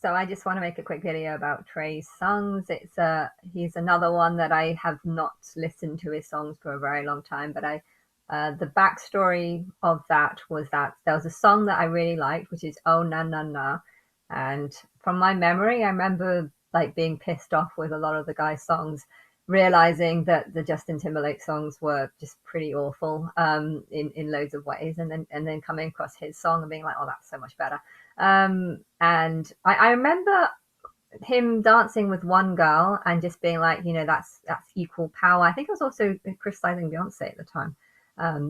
So I just want to make a quick video about Trey's songs. He's another one that I have not listened to his songs for a very long time, but the backstory of that was that there was a song that I really liked, which is Oh Na Na Na, and from my memory, I remember like being pissed off with a lot of the guy's songs, realizing that the Justin Timberlake songs were just pretty awful in loads of ways, and then coming across his song and being like, oh, that's so much better. And I remember him dancing with one girl and just being like, that's equal power. I think I was also criticizing Beyonce at the time,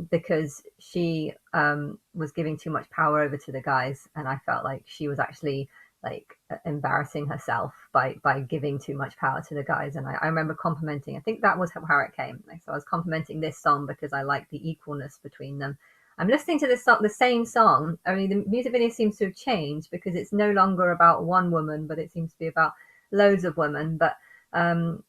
because she was giving too much power over to the guys, and I felt like she was actually like embarrassing herself by giving too much power to the guys. And I remember complimenting. I think that was how it came. Like, so I was complimenting this song because I liked the equalness between them. I'm listening to this song, the same song. I mean, the music video seems to have changed because it's no longer about one woman, but it seems to be about loads of women. But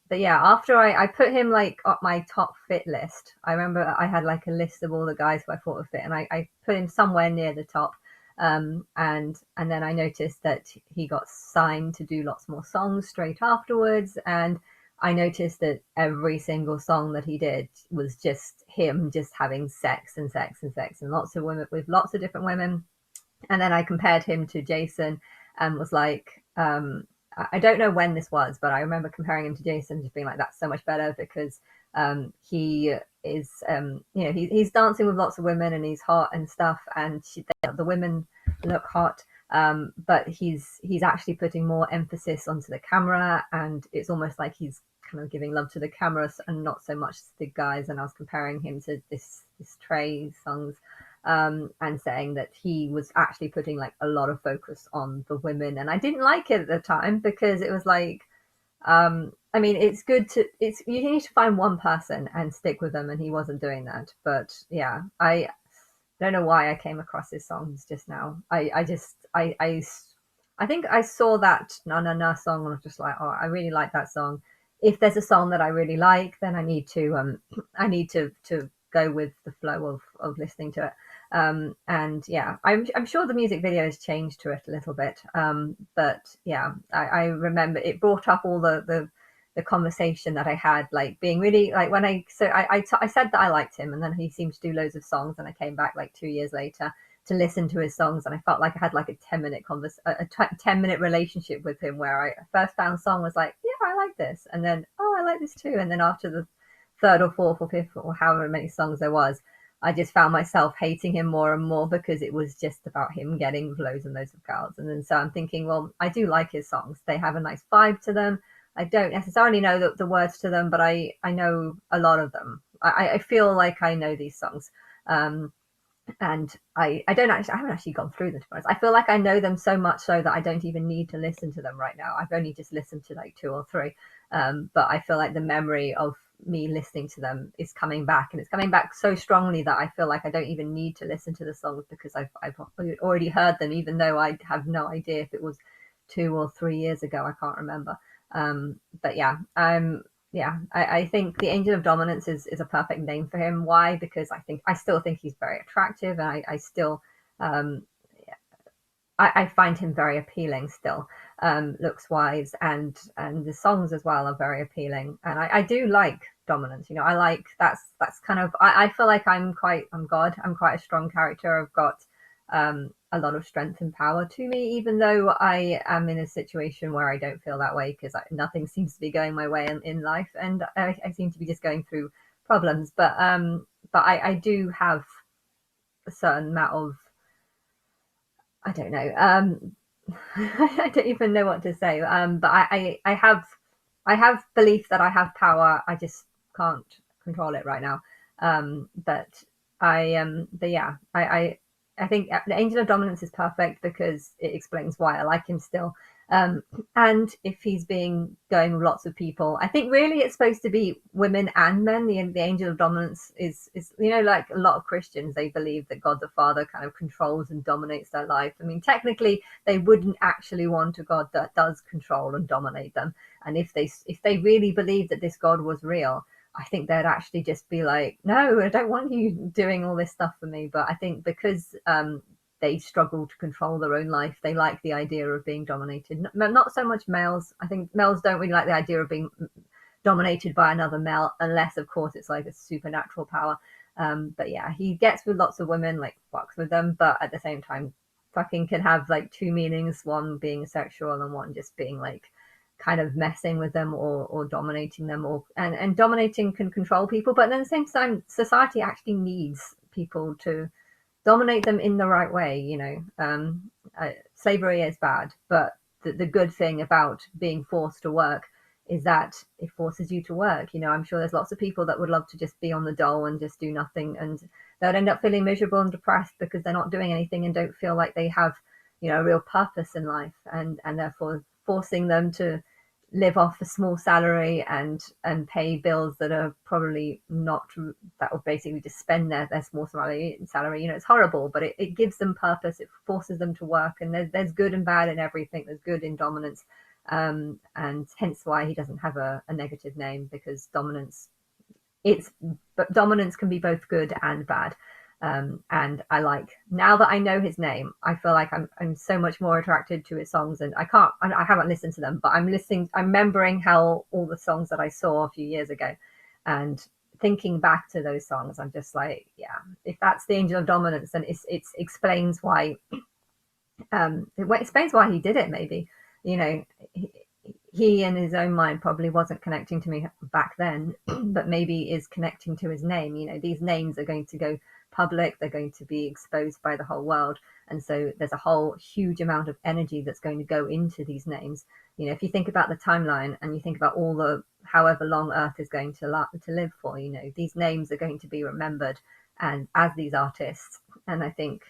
yeah, after I put him like up my top fit list, I remember I had like a list of all the guys who I thought would fit, and I put him somewhere near the top. And then I noticed that he got signed to do lots more songs straight afterwards, and I noticed that every single song that he did was just him just having sex and sex and sex and lots of women with lots of different women. And then I compared him to Jason and was like, I don't know when this was, but I remember comparing him to Jason, just being like, that's so much better because he is, he's dancing with lots of women and he's hot and stuff, and the women look hot. But he's actually putting more emphasis onto the camera, and it's almost like he's kind of giving love to the cameras and not so much to the guys. And I was comparing him to this Trey Songz, and saying that he was actually putting like a lot of focus on the women, and I didn't like it at the time because it was like, I mean, you need to find one person and stick with them, and he wasn't doing that. But yeah, I don't know why I came across his songs just now. I think I saw that Na Na Na song and I was just like, oh, I really like that song. If there's a song that I really like, then I need to I need to go with the flow of listening to it. And yeah, I'm sure the music video has changed to it a little bit. But yeah, I remember it brought up all the conversation that I had, like being really like when I said that I liked him, and then he seemed to do loads of songs, and I came back like 2 years later to listen to his songs, and I felt like I had like a 10-minute relationship with him, where I first found song was like, yeah, I like this, and then oh, I like this too, and then after the third or fourth or fifth or however many songs there was, I just found myself hating him more and more because it was just about him getting loads and loads of girls. And then so I'm thinking, well, I do like his songs. They have a nice vibe to them. I don't necessarily know the words to them, but I know a lot of them. I feel like I know these songs. And I don't actually, I haven't actually gone through them, to be honest. I feel like I know them so much so that I don't even need to listen to them right now. I've only just listened to like two or three. But I feel like the memory of me listening to them is coming back, and it's coming back so strongly that I feel like I don't even need to listen to the songs because I've already heard them, even though I have no idea if it was 2 or 3 years ago. I can't remember. But yeah, I think the Angel of Dominance is a perfect name for him. Why? Because I still think he's very attractive, and I still um, I find him very appealing still, looks wise, and the songs as well are very appealing. And I do like dominance. I like that's kind of I feel like I'm God. I'm quite a strong character. I've got a lot of strength and power to me, even though I am in a situation where I don't feel that way because nothing seems to be going my way in life, and I seem to be just going through problems. But I do have a certain amount of, I don't know. I don't even know what to say. But I have belief that I have power. I just can't control it right now. But yeah, I think the Angel of Dominance is perfect because it explains why I like him still. And if he's going with lots of people, I think really it's supposed to be women and men. The Angel of Dominance is like a lot of Christians, they believe that God the Father kind of controls and dominates their life. I mean, technically they wouldn't actually want a God that does control and dominate them. And if they really believed that this God was real, I think they'd actually just be like, no, I don't want you doing all this stuff for me. But I think because they struggle to control their own life. They like the idea of being dominated. Not so much males. I think males don't really like the idea of being dominated by another male, unless of course it's like a supernatural power. But yeah, he gets with lots of women, like fucks with them, but at the same time, fucking can have like two meanings, one being sexual and one just being like kind of messing with them or dominating them, or and dominating can control people, but at the same time society actually needs people to dominate them in the right way. Slavery is bad, but the good thing about being forced to work is that it forces you to work. I'm sure there's lots of people that would love to just be on the dole and just do nothing, and they'd end up feeling miserable and depressed because they're not doing anything and don't feel like they have a real purpose in life, and therefore forcing them to live off a small salary and pay bills that are probably not, that will basically just spend their small salary. It's horrible, but it gives them purpose. It forces them to work, and there's good and bad in everything. There's good in dominance, and hence why he doesn't have a negative name, because dominance can be both good and bad. And now that I know his name, I feel like I'm so much more attracted to his songs, and I haven't listened to them, but I'm remembering how all the songs that I saw a few years ago, and thinking back to those songs, I'm just like, yeah, if that's the Angel of Dominance, then it explains why, it explains why he did it. Maybe, he in his own mind probably wasn't connecting to me back then, but maybe is connecting to his name. These names are going to go public, they're going to be exposed by the whole world, and so there's a whole huge amount of energy that's going to go into these names. If you think about the timeline and you think about all the however long Earth is going to live for, these names are going to be remembered, and as these artists. And I think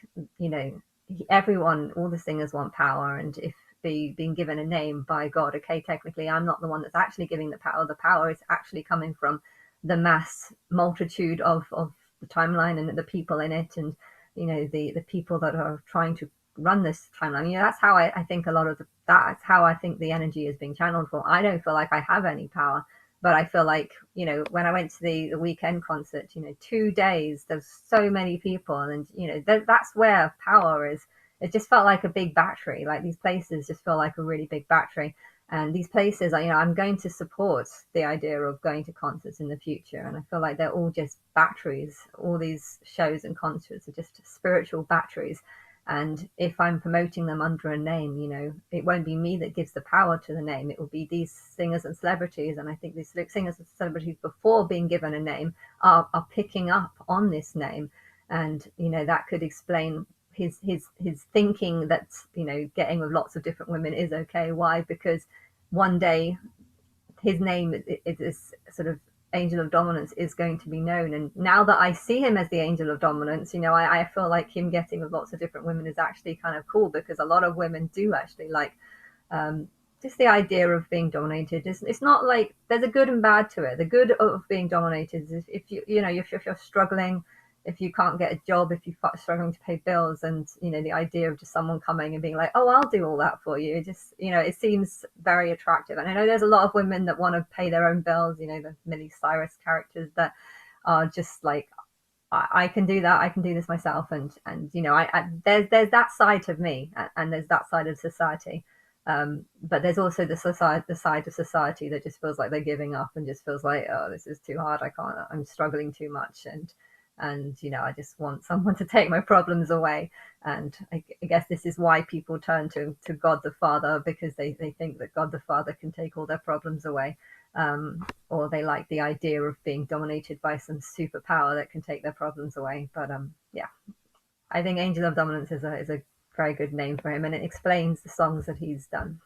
everyone, all the singers want power, and if being given a name by God, okay, technically I'm not the one that's actually giving the power is actually coming from the mass multitude of the timeline and the people in it, and the people that are trying to run this timeline. That's how I think a lot of that's how I think the energy is being channeled for. I don't feel like I have any power, but I feel like, when I went to the weekend concert, 2 days, there's so many people, and that's where power is. It just felt like a big battery. Like, these places just feel like a really big battery. And these places, I'm going to support the idea of going to concerts in the future. And I feel like they're all just batteries. All these shows and concerts are just spiritual batteries. And if I'm promoting them under a name, it won't be me that gives the power to the name. It will be these singers and celebrities. And I think these singers and celebrities, before being given a name, are picking up on this name. And, that could explain his thinking that getting with lots of different women is okay. Why? Because one day his name is sort of Angel of Dominance is going to be known, and now that I see him as the Angel of Dominance, I feel like him getting with lots of different women is actually kind of cool, because a lot of women do actually like just the idea of being dominated. It's not like, there's a good and bad to it. The good of being dominated is if you're struggling, if you can't get a job, if you're struggling to pay bills, and the idea of just someone coming and being like, oh, I'll do all that for you, it seems very attractive. And I know there's a lot of women that want to pay their own bills, the Miley Cyrus characters that are just like, I can do that, I can do this myself. And there's that side of me, and there's that side of society. But there's also the side of society that just feels like they're giving up, and just feels like, oh, this is too hard, I'm struggling too much, and I just want someone to take my problems away. And I guess this is why people turn to God the Father, because they think that God the Father can take all their problems away, or they like the idea of being dominated by some superpower that can take their problems away. But yeah, I think Angel of Dominance is a very good name for him, and it explains the songs that he's done.